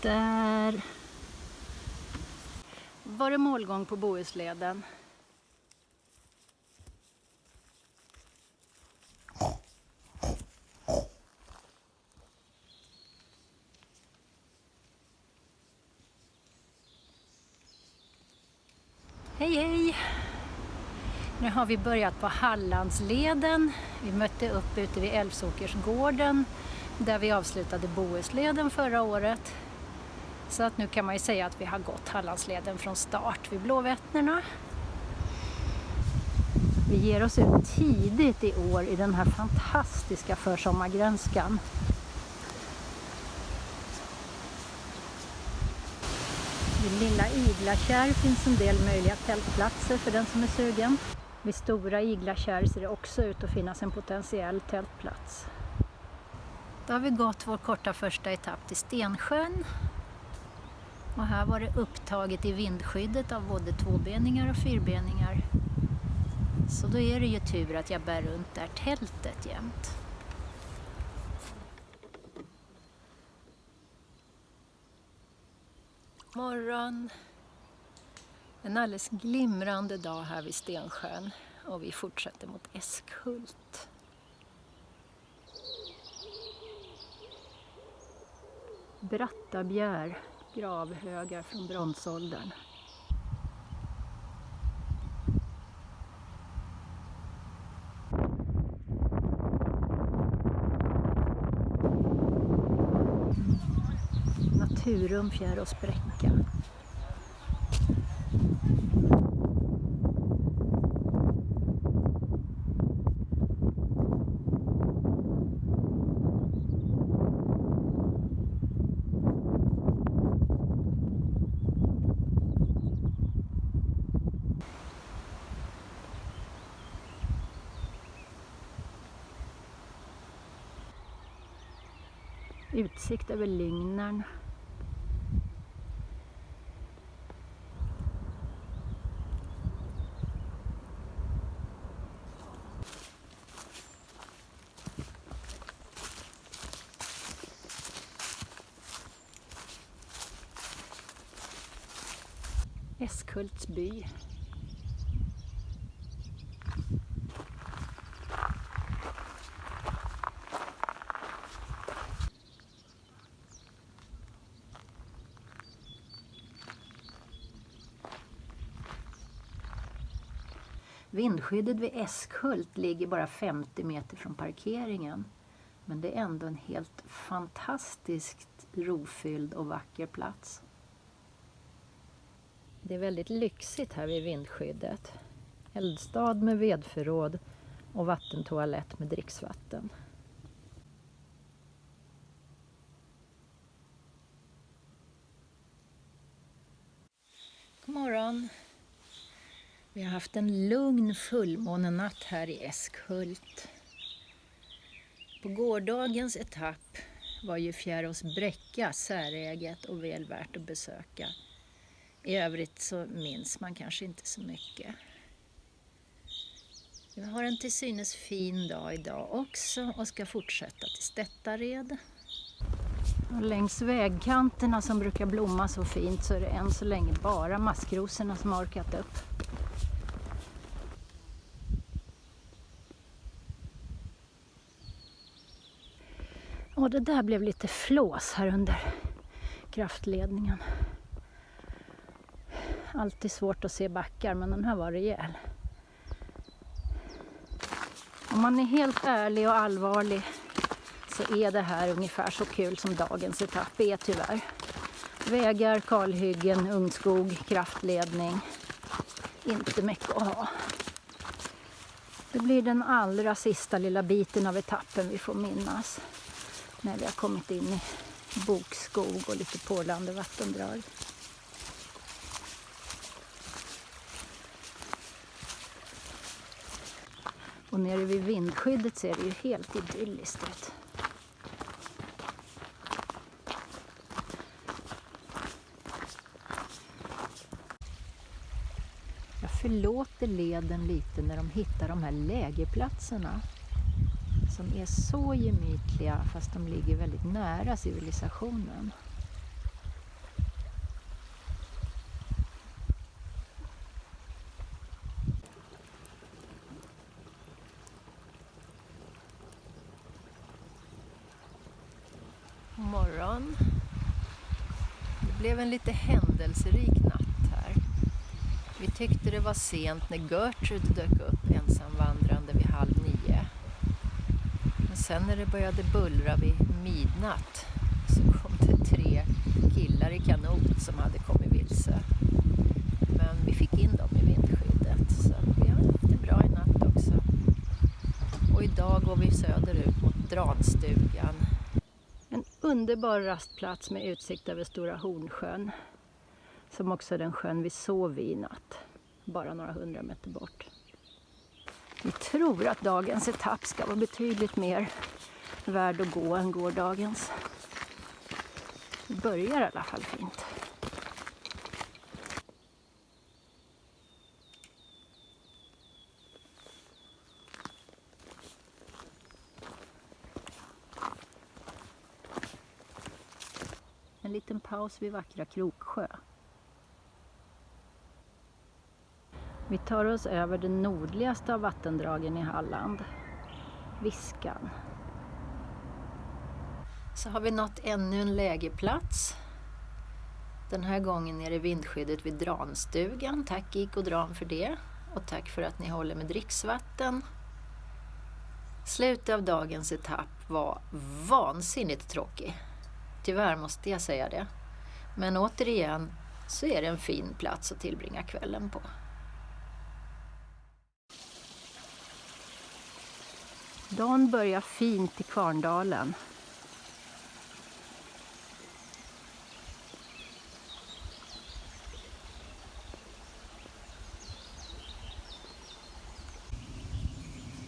Där var det målgång på Bohusleden. Hej hej! Nu har vi börjat på Hallandsleden. Vi mötte upp ute vid Älvsåkersgården där vi avslutade Bohusleden förra året. Så att nu kan man ju säga att vi har gått Hallandsleden från start vid Blåvättnerna. Vi ger oss ut tidigt i år i den här fantastiska försommargrönskan. Vid Lilla Iglakärr finns en del möjliga tältplatser för den som är sugen. Vid Stora Iglakärr ser det också ut att finnas en potentiell tältplats. Då har vi gått vår korta första etapp till Stensjön. Och här var det upptaget i vindskyddet av både tvåbeningar och fyrbeningar. Så då är det ju tur att jag bär runt där tältet jämt. Morgon. En alldeles glimrande dag här vid Stensjön och vi fortsätter mot Eskhult. Brattabjär, gravhögar från bronsåldern. Naturum, fjär och spräcka. Utsikt över Lyngnern. Eskhults by. Vindskyddet vid Eskhult ligger bara 50 meter från parkeringen. Men det är ändå en helt fantastiskt rofylld och vacker plats. Det är väldigt lyxigt här vid vindskyddet. Eldstad med vedförråd och vattentoalett med dricksvatten. God morgon! Vi har haft en lugn fullmånenatt här i Eskhult. På gårdagens etapp var ju Fjäråsbräcka säräget och väl värt att besöka. I övrigt så minns man kanske inte så mycket. Vi har en till synes fin dag idag också och ska fortsätta till Stättared. Och längs vägkanterna som brukar blomma så fint så är det än så länge bara maskrosorna som har orkat upp. Och det där blev lite flås här under kraftledningen. Alltid svårt att se backar, men den här var rejäl. Om man är helt ärlig och allvarlig så är det här ungefär så kul som dagens etapp är tyvärr. Vägar, kalhyggen, ungskog, kraftledning. Inte mycket att ha. Det blir den allra sista lilla biten av etappen vi får minnas. När vi har kommit in i bokskog och lite pålande vattendrag. Och nere vid vindskyddet ser det ju helt idylliskt ut. Jag förlåter leden lite när de hittar de här lägerplatserna. Som är så gemytliga fast de ligger väldigt nära civilisationen. God morgon. Det blev en lite händelserik natt här. Vi tyckte det var sent när Gertrud dök upp ensamvandrande vid 8:30. Men sen när det började bullra vid midnatt så kom det 3 killar i kanot som hade kommit vilse. Men vi fick in dem i vindskyddet så vi har haft det bra i natt också. Och idag går vi söderut mot Dranstugan. En underbar rastplats med utsikt över Stora Hornsjön. Som också är den sjön vi sov i natt. Bara några 100 meter bort. Vi tror att dagens etapp ska vara betydligt mer värd att gå än gårdagens. Det börjar i alla fall fint. En liten paus vid vackra Kroksjö. Vi tar oss över den nordligaste av vattendragen i Halland, Viskan. Så har vi nått ännu en lägerplats. Den här gången är det vindskyddet vid Dranstugan. Tack Gick och Dran för det. Och tack för att ni håller med dricksvatten. Slutet av dagens etapp var vansinnigt tråkig. Tyvärr måste jag säga det. Men återigen så är det en fin plats att tillbringa kvällen på. Dagen börjar fint i Kvarndalen.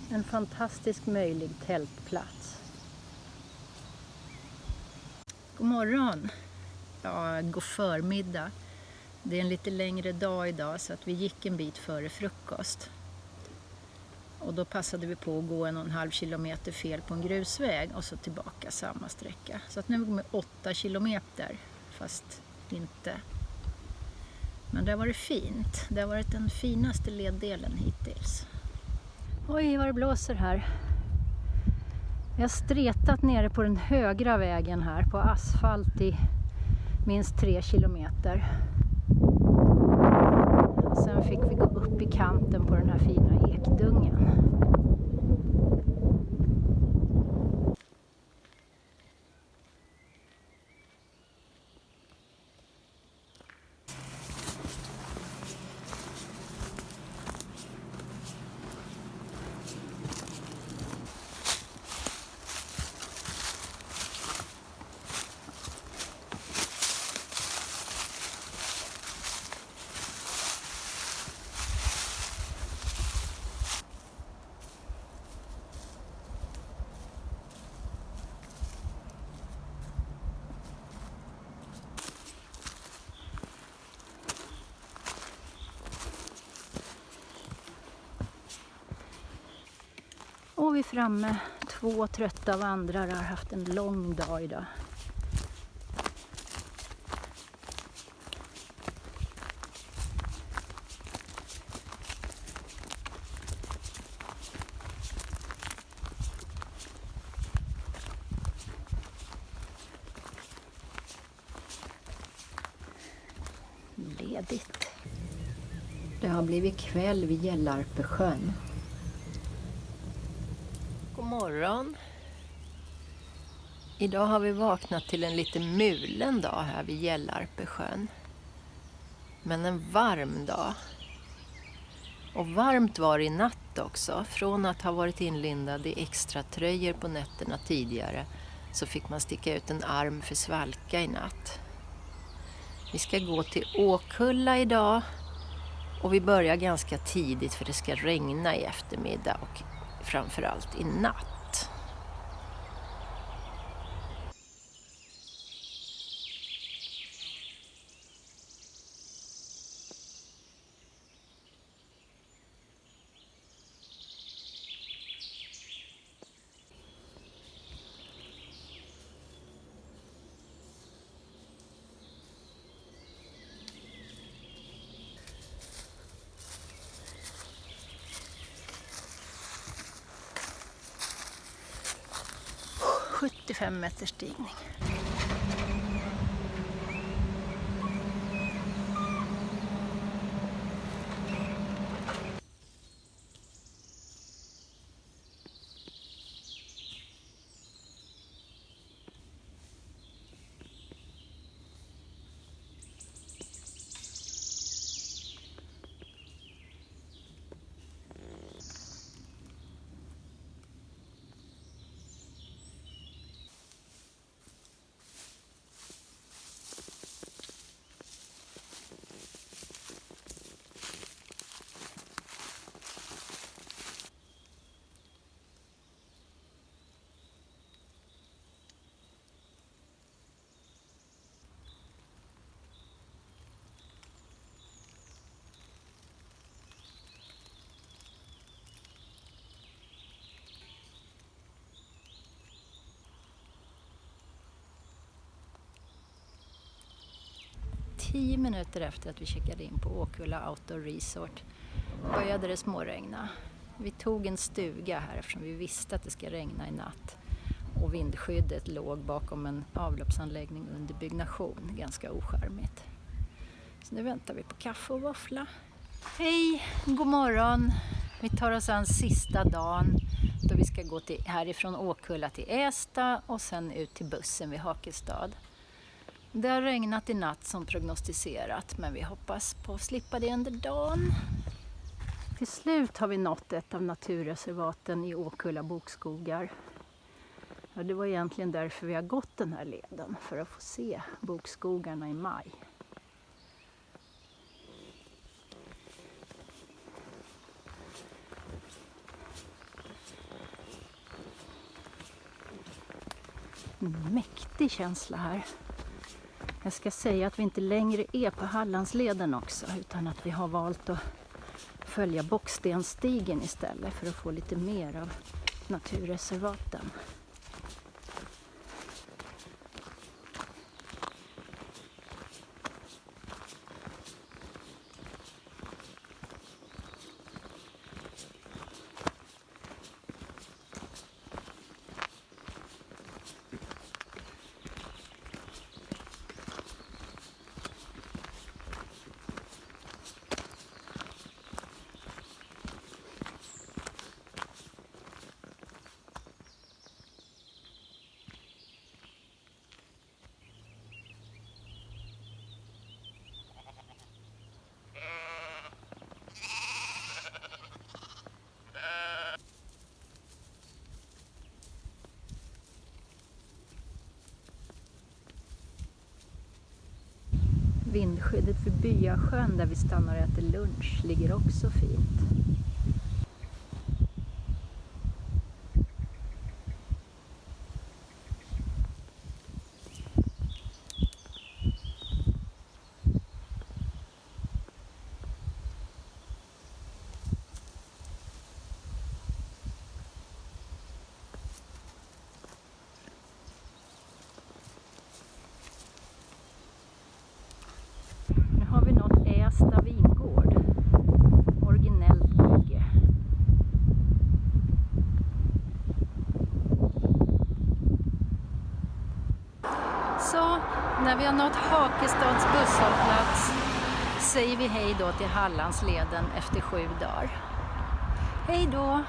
En fantastisk möjlig tältplats. God morgon! Ja, god förmiddag. Det är en lite längre dag idag så att vi gick en bit före frukost. Och då passade vi på att gå 1,5 kilometer fel på en grusväg och så tillbaka samma sträcka. Så att nu går vi 8 kilometer, fast inte. Men det har varit fint. Det har varit den finaste leddelen hittills. Oj, vad det blåser här. Jag har stretat nere på den högra vägen här på asfalt i minst 3 kilometer. Och sen fick vi gå upp i kanten på den här fina ekdungen. Och vi är framme. 2 trötta vandrare har haft en lång dag idag. Ledigt. Det har blivit kväll vid Gällarpesjön. God morgon. Idag har vi vaknat till en lite mulen dag här vid Gällarpesjön. Men en varm dag. Och varmt var det i natt också. Från att ha varit inlindad i extra tröjor på nätterna tidigare så fick man sticka ut en arm för svalka i natt. Vi ska gå till Åkulla idag och vi börjar ganska tidigt för det ska regna i eftermiddag och framförallt i natt. –75 meters stigning. 10 minuter efter att vi checkade in på Åkulla Outdoor Resort började det småregna. Vi tog en stuga här eftersom vi visste att det ska regna i natt. Och vindskyddet låg bakom en avloppsanläggning under byggnation, ganska ocharmigt. Så nu väntar vi på kaffe och våffla. Hej, god morgon. Vi tar oss an sista dagen då vi ska gå härifrån Åkulla till Ästa och sen ut till bussen vid Hakestad. Det har regnat i natt som prognostiserat, men vi hoppas på att slippa det under dagen. Till slut har vi nått ett av naturreservaten i Åkulla bokskogar. Ja, det var egentligen därför vi har gått den här leden, för att få se bokskogarna i maj. En mäktig känsla här. Jag ska säga att vi inte längre är på Hallandsleden också, utan att vi har valt att följa Bockstensstigen istället för att få lite mer av naturreservaten. Vindskyddet för Byasjön där vi stannar och äter lunch ligger också fint. Nu har vi nått Ästa vingård. Originellt bygge. Så när vi har nått Hakestads busshållplats säger vi hej då till Hallandsleden efter 7 dagar. Hej då!